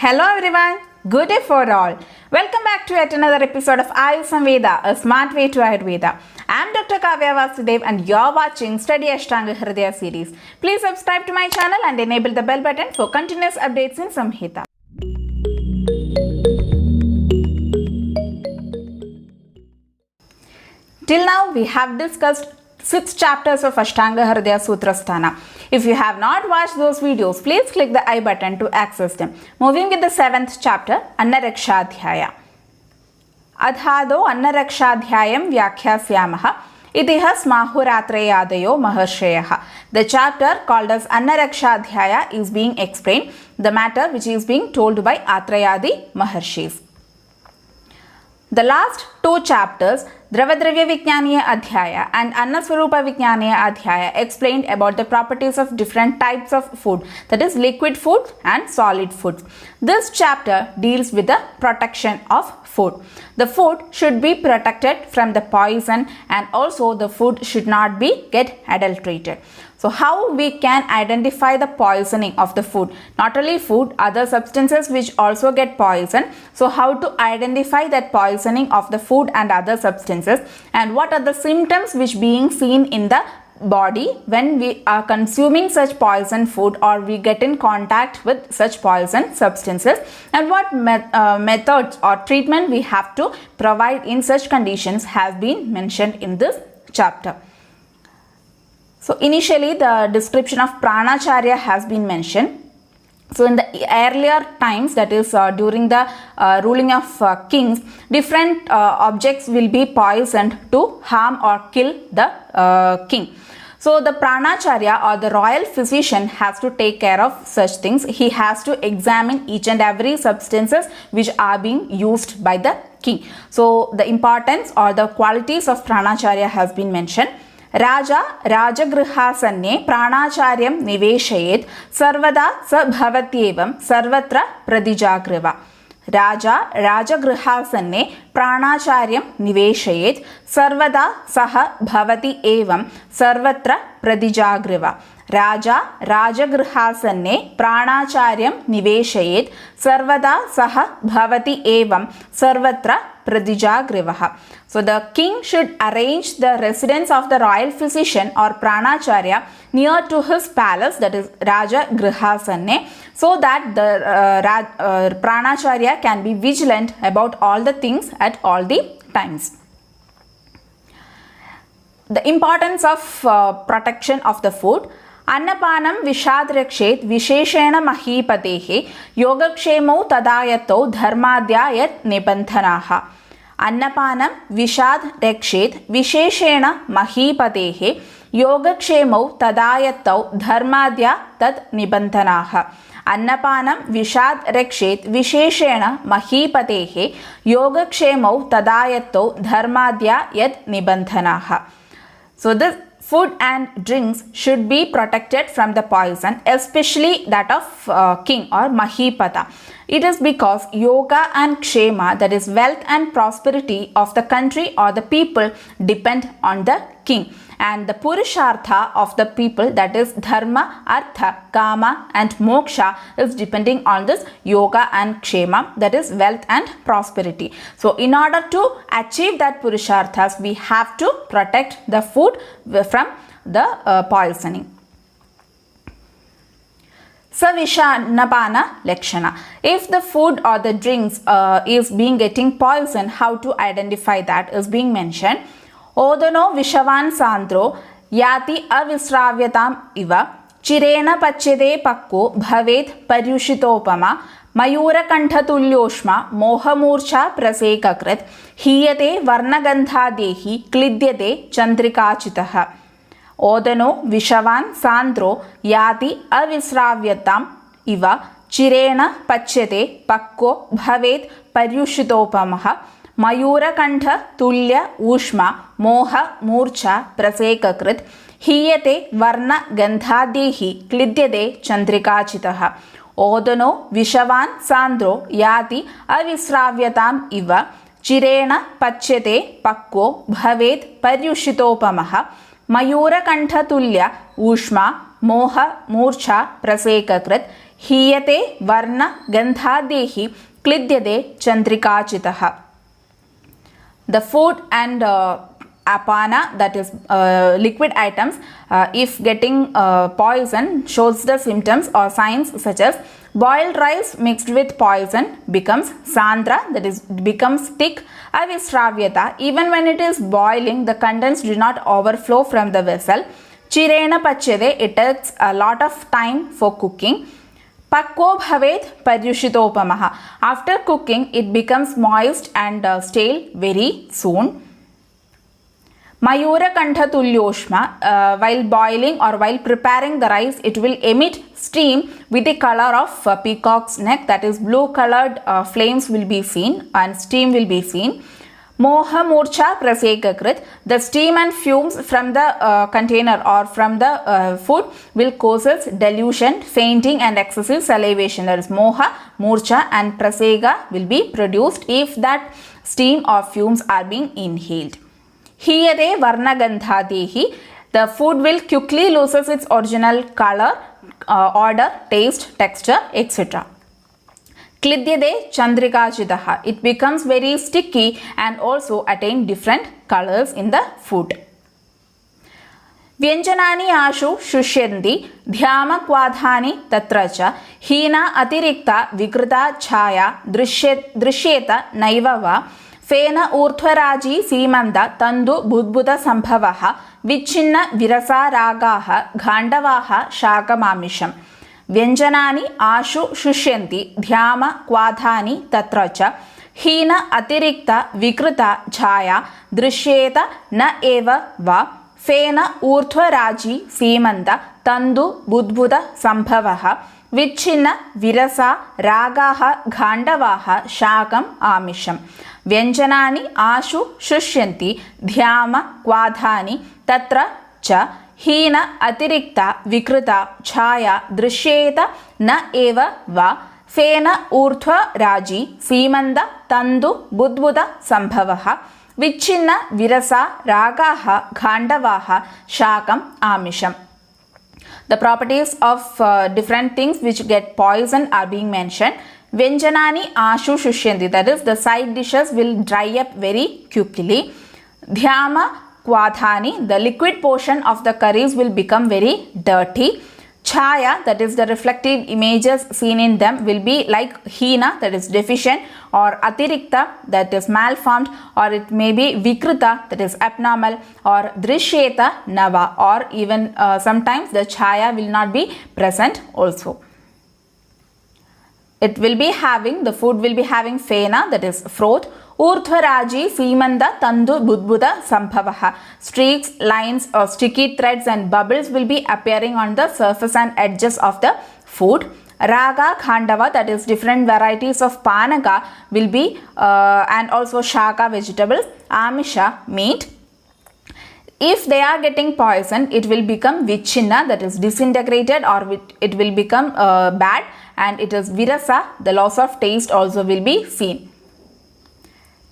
Hello everyone, good day for all. Welcome back to yet another episode of Ayurveda Veda, a smart way to Ayurveda. I am Dr. Kavya Vasudev and you are watching Study Ashtanga Hridaya series. Please subscribe to my channel and enable the bell button for continuous updates in Samhita. Till now we have discussed 6 chapters of Ashtanga Hridaya Sutrasthana. If you have not watched those videos, please click the I button to access them. Moving with the 7th chapter, Annarakshadhyaya. Adhado Annarakshadhyayam Vyakhyasyaamaha Itiha Smahuratreyaadayo Maharshayaha. The chapter called as Annarakshadhyaya is being explained, the matter which is being told by Atrayadi Maharshis. The last 2 chapters, Dravadravya Vijnaniya Adhyaya and Annaswarupa Vijnaniya Adhyaya, explained about the properties of different types of food, that is liquid food and solid food. This chapter deals with the protection of food. The food should be protected from the poison and also the food should not be get adulterated. So how we can identify the poisoning of the food? Not only food, other substances which also get poisoned. So how to identify that poisoning of the food and other substances, and what are the symptoms which being seen in the body when we are consuming such poison food or we get in contact with such poison substances, and what methods or treatment we have to provide in such conditions has been mentioned in this chapter. So initially the description of pranacharya has been mentioned. So in the earlier times, that is during the ruling of kings, different objects will be poisoned to harm or kill the king. So the pranacharya or the royal physician has to take care of such things. He has to examine each and every substances which are being used by the king. So the importance or the qualities of pranacharya has been mentioned. Raja Rajagrihasanne Pranacharyam Niveshayet Sarvada Sa Bhavatyevam Sarvatra Pradijagriva. Raja Rajagrihasanne Pranacharyam Niveshayet Sarvada Saha Bhavati Evam Sarvatra Pradijagriva. Raja Rajagrihasanne Pranacharyam Niveshayet Sarvada Saha Bhavati Evam Sarvatra Pradijagrivaha. So the king should arrange the residence of the royal physician or pranacharya near to his palace, that is Raja Grihasanne, so that the pranacharya can be vigilant about all the things at all the times. The importance of protection of the food. Annapanam Vishadrekshet Visheshena Mahipatehe Yogakshemo Tadayato Dharmadya Yat Nibandhanaha. Annapanam Vishad Rekshet Visheshena Mahipatehe Yogakshemo Tadayato Dharmadya Tat Nibandhanaha. Annapanam Vishad Rekshet Visheshena Mahipatehe Yogakshemo Tadayato Dharmadya Yat Nibandhanaha. So this food and drinks should be protected from the poison, especially that of king or Mahipata. It is because yoga and kshema, that is wealth and prosperity of the country or the people, depend on the king. And the purushartha of the people, that is dharma, artha, kama and moksha, is depending on this yoga and kshema, that is wealth and prosperity. So in order to achieve that purusharthas, we have to protect the food from the poisoning. Savishannapana Lakshana. If the food or the drinks is being getting poisoned, how to identify that is being mentioned. Odano Vishavan Sandro Yati Avisravyatam Iva Chirena Pachede Pakko Bhavet Paryushitopama Mayura Kanthatulyoshma Mohamurcha Prasekakrit Hiyate Varnagandha Dehi Klidyate Chandrikachitaha. Odano Vishavan Sandro Yati Avisravyatam Iva Chirena Pachede Pakko Bhavet Paryushitopamaha Mayurakantha Tulya Ushma Moha Murcha Prasekakrit Hiyate Varna Gandhadehi Klidyade Chandrikachitaha. Odano Vishavan Sandro Yati Avisravyatam Iva Chirena Pachyate Pakko Bhavet Paryushitopamaha Mayurakantha Tulya Ushma Moha Murcha Prasekakrit हीयते वर्ण गंधादेः क्लिद्यते चंद्रिकाचितः. The food and apana, that is liquid items, if getting poison shows the symptoms or signs such as boiled rice mixed with poison becomes sandra, that is becomes thick. Avishravyata, even when it is boiling the contents do not overflow from the vessel. Chirena pachyade, it takes a lot of time for cooking. Pakko bhavet paryushitopamaha, after cooking it becomes moist and stale very soon. Mayura kantha tulyoshma, while boiling or while preparing the rice it will emit steam with the color of peacock's neck, that is blue colored flames will be seen and steam will be seen. Moha murcha prasekakrit, the steam and fumes from the container or from the food will causes delusion, fainting and excessive salivation. That is moha, murcha and praseka will be produced if that steam or fumes are being inhaled. Hiyate varnagandhadehi, the food will quickly loses its original color, odor, taste, texture, etc. Klidyade chandrikachitaha, it becomes very sticky and also attain different colors in the food. Vyanjanani ashu shushyanti dhyama tatra cha hina atirikta vikrita chaya drishyeta naiva va fena urthvaraji simanda tandu budbuda sambhavaha vichinna virasa ragaha ghandavaha shakamamisham. Vyanjanani ashu shushyanti dhyama kwadhani tatra cha hina atirikta vikrita chaya drishyeta na eva va fena urthvaraji simanda tandu budbuda sambhavaha vichinna virasa ragaha ghandavaha shakam amisham. Vyanjanani ashu shushyanti dhyama kwadhani tatra cha hina atirikta vikrita chaya drishyeta na eva va fena urthva raji simanda tandu budbuda sambhavaha vichinna virasa ragaha ghandavaha shakam amisham. The properties of different things which get poison are being mentioned. Vyanjanani ashu shushyanti, that is the side dishes will dry up very quickly. Dhyama kwadhani, the liquid portion of the curries will become very dirty. Chaya, that is the reflective images seen in them will be like hina, that is deficient, or atirikta, that is malformed, or it may be vikrita, that is abnormal, or drishyeta nava, or even sometimes the chaya will not be present also. It will be having, the food will be having fena, that is froth, urthvaraji simanda tandu budbuda sambhavaha, streaks, lines or sticky threads and bubbles will be appearing on the surface and edges of the food. Raga khandava, that is different varieties of panaka will be and also shaka, vegetables, amisha, meat. If they are getting poison, it will become vichinna, that is disintegrated, or it will become bad, and it is virasa, the loss of taste also will be seen.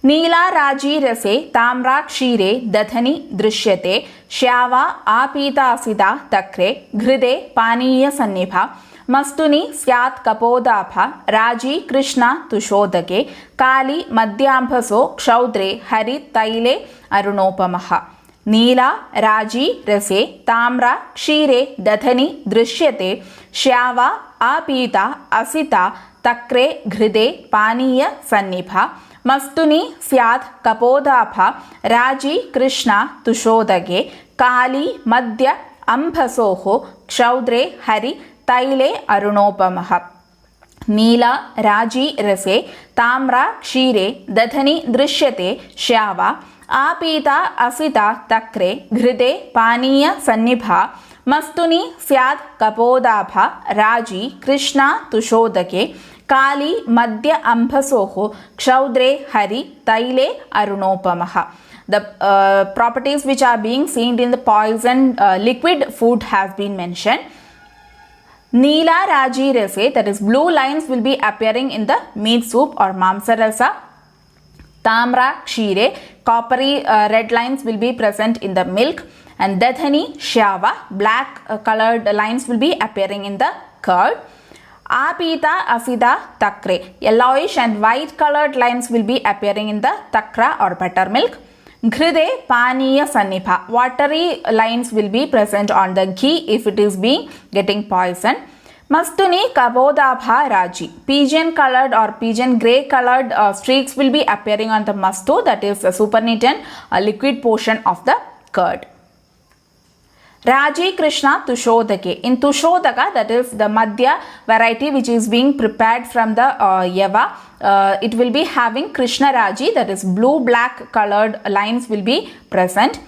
Neela raji rase tamra kshire dathani drishyate shyava apita asita takre ghride paniya sannibha mastuni syat kapodapha raji krishna tushodake kali madhyambhaso kshaudre hari taile arunopamaha. Neela raji rase tamra kshire dathani drishyate shyava apita asita takre ghride paniya sannibha mastuni syat kapodapha raji krishna tushodage kali madhya ambhasoho kshaudre hari taile arunopamaha. Neela raji rase tamra kshire dathani drishyate shyava apita asita takre ghride paniya sannibha mastuni syat kapodapha raji krishna tushodake kali madhya ambhasoho kshaudre hari taile arunopamaha. The properties which are being seen in the poisoned liquid food has been mentioned. Neela raji rase, that is blue lines will be appearing in the meat soup or mamsarasa. Tamra kshire, coppery red lines will be present in the milk. And dathani shyava, black colored lines will be appearing in the curd. Apita, Afida, Takre. Yellowish and white colored lines will be appearing in the takra or buttermilk. Ghride, Paniya, Sannipha. Watery lines will be present on the ghee if it is being getting poisoned. Mastuni, Kabodabha, Raji. Pigeon colored or pigeon grey colored streaks will be appearing on the mastu, that is the supernatant liquid portion of the curd. Raji, Krishna, Tushodake. In Tushodaka, that is the Madhya variety which is being prepared from the Yava, it will be having Krishna Raji, that is blue-black colored lines will be present.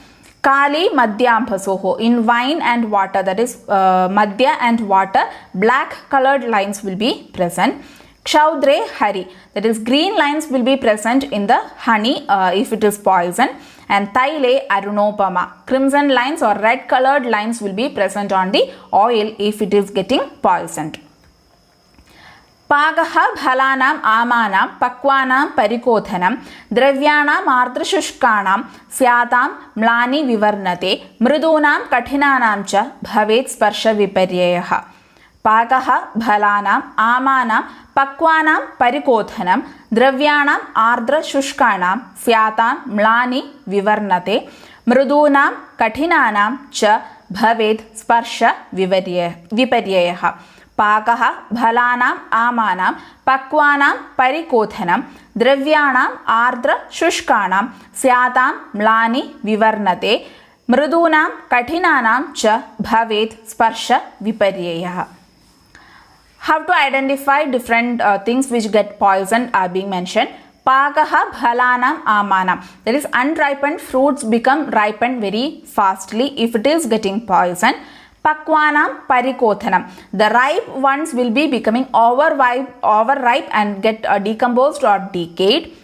Kali, Madhya, Ampasoho. In wine and water, that is Madhya and water, black colored lines will be present. Kshaudre, Hari, that is green lines will be present in the honey if it is poison. And Thaile, Arunopama, crimson lines or red colored lines will be present on the oil if it is getting poisoned. Pagaha, Bhalanam, Amanam, Pakwanam, Parikothanam, Dravyanam, Ardhashushkanam, Syatam, Mlani Vivarnate, Mridunam, Kathinanam cha, Bhavet Sparsha Viparyaha. Pagaha, Bhalanam, Amanam, Pakwanam, Parikothanam, Dravyanam, Ardhashushkanam, Syatam, Mlani Vivarnate, Mridunam, Kathinanam cha, Bhavet Sparsha Viparyaha. Pakaha, Bhalanam, Amanam, Pakwanam, Parikothanam, Dravyanam, Ardra, Shushkanam, Syatam, Mlani, Vivarnate, Mridunam, Kathinanam cha, Bhavet Sparsha Viparyaha. How to identify different things which get poisoned are being mentioned. Pakaha, Bhalanam, Amanam. That is, unripened fruits become ripened very fastly if it is getting poisoned. Pakwanam, Parikothanam. The ripe ones will be becoming overripe and get decomposed or decayed.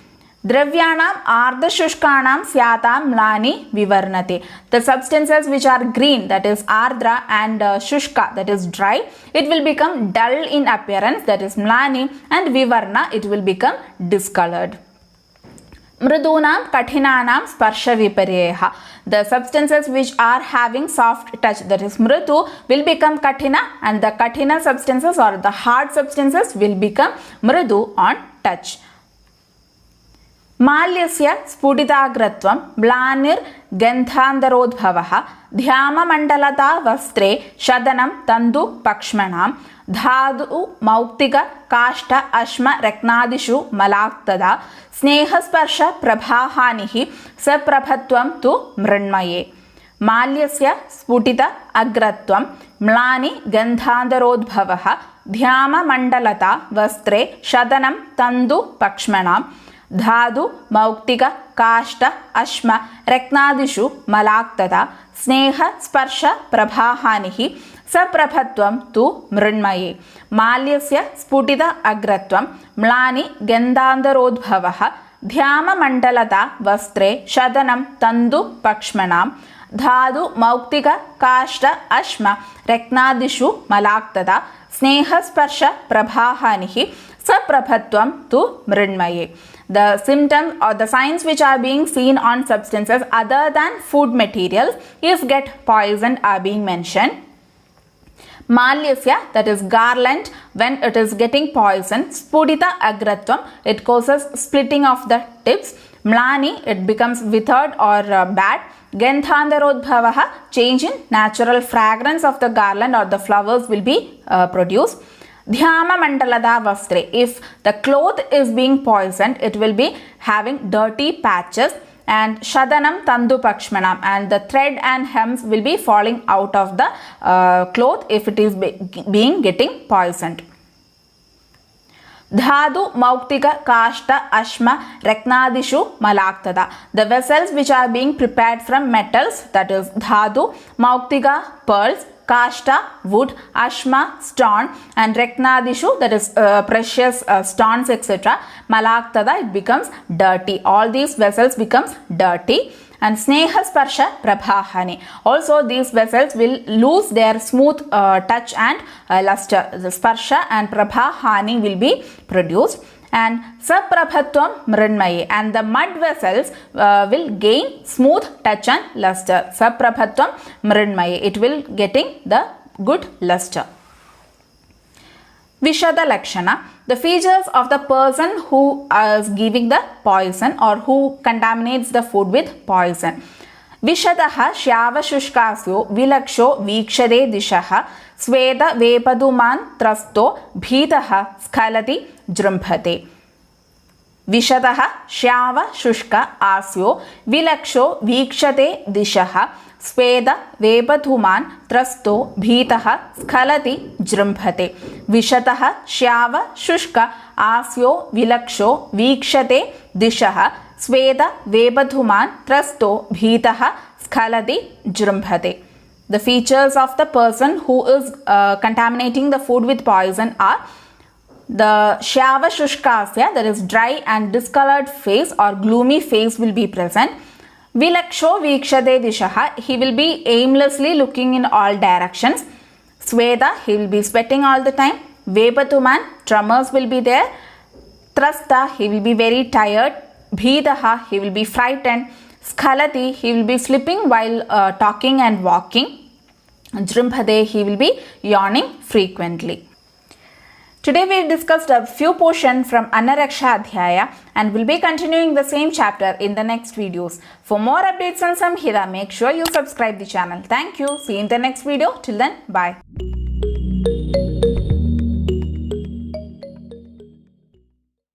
Dravyanam, Ardhashushkanam, Syatam, Mlani, Vivarnate. The substances which are green, that is Ardra, and Shushka, that is dry, it will become dull in appearance, that is Mlani, and Vivarna, it will become discolored. Mridunam, Kathinanam, Sparsha Viparyaha. The substances which are having soft touch, that is Mritu, will become Kathina, and the Kathina substances or the hard substances will become Mridu on touch. Malyasya Spuditagratvam, Blanir Gandhandarodbhavaha, Dhyamamandalata Vastre, Shadanam Tandu Pakshmanam, Dhadu Mauktika Kashta Ashma Reknadishu Malaktada, Snehasparsha Prabhahanihi Saprabhatvam tu Mrinmaye. Malyasya Sputita Agratvam, Mlani Gandhandarodbhavaha, Dhyamamandalata Vastre, Shadanam Tandu Pakshmanam, Dhadu, Mauktika, Kashta, Ashma, Reknadishu, Malaktada, Sneha, Sparsha, Prabhahanihi, Saprabhatvam tu Mrinmaye. Malyasya Sputita Agratvam, Mlani Gandhandarodbhavaha, Dhyama Mandalata Vastre, Shadanam Tandu Pakshmanam, Dhadu, Mauktika, Kashta, Ashma, Reknadishu, Malaktada, Sneha, Sparsha, Prabhahanihi, Saprabhatvam tu Mrinmaye. The symptoms or the signs which are being seen on substances other than food materials if get poisoned are being mentioned. Malyasya, that is garland, when it is getting poisoned. Spudita agratvam, it causes splitting of the tips. Mlani, it becomes withered or bad. Gandhandarodbhavaha, change in natural fragrance of the garland or the flowers will be produced. Dhyama Mandalada Vastre, if the cloth is being poisoned, it will be having dirty patches. And Shadanam Tandu Pakshmanam, and the thread and hems will be falling out of the cloth if it is being getting poisoned. Dhadu, Mauktika, Kashta, Ashma, Reknadishu, Malaktada. The vessels which are being prepared from metals, that is Dhadu, Mauktika, pearls, Kashta, wood, Ashma, stone, and Reknadishu, that is precious stones, etc. Malaktada, it becomes dirty. All these vessels becomes dirty. And Sneha Sparsha Prabhahani. Also these vessels will lose their smooth touch and luster. The Sparsha and Prabhahani will be produced. And Saprabhatvam Mrinmaye, and the mud vessels will gain smooth touch and luster. Saprabhatvam Mrinmaye, it will getting the good luster. Vishada Lakshana, the features of the person who is giving the poison or who contaminates the food with poison. Vishadaha Shyavashushkasyo Vilaksho Vikshade Dishaha Sveda Vepaduman Trasto Bhitaha Skalati Jrumbhate. Vishadaha Shyava Shushka Asyo Vilaksho Vikshate Dishaha Sveda Vepathuman Trasto Bhitaha Skalati Jrumbhate. Vishataha Shyava Shushka Asyo Vilaksho Vikshate Dishaha Sveda Vepathuman Trasto Bhitaha Skalati Jrumbhate. The features of the person who is contaminating the food with poison are the Shyava Shushkasya, that is dry and discolored face or gloomy face will be present. Vilaksho Vikshade Dishaha, he will be aimlessly looking in all directions. Sveda, he will be sweating all the time. Vepathuman, tremors will be there. Trasta, he will be very tired. Bhidaha, he will be frightened. Skalati, he will be slipping while talking and walking. Jrumbhade, he will be yawning frequently. Today we discussed a few portions from Annaraksha Adhyaya and will be continuing the same chapter in the next videos. For more updates on Samhita, make sure you subscribe the channel. Thank you. See you in the next video. Till then, bye.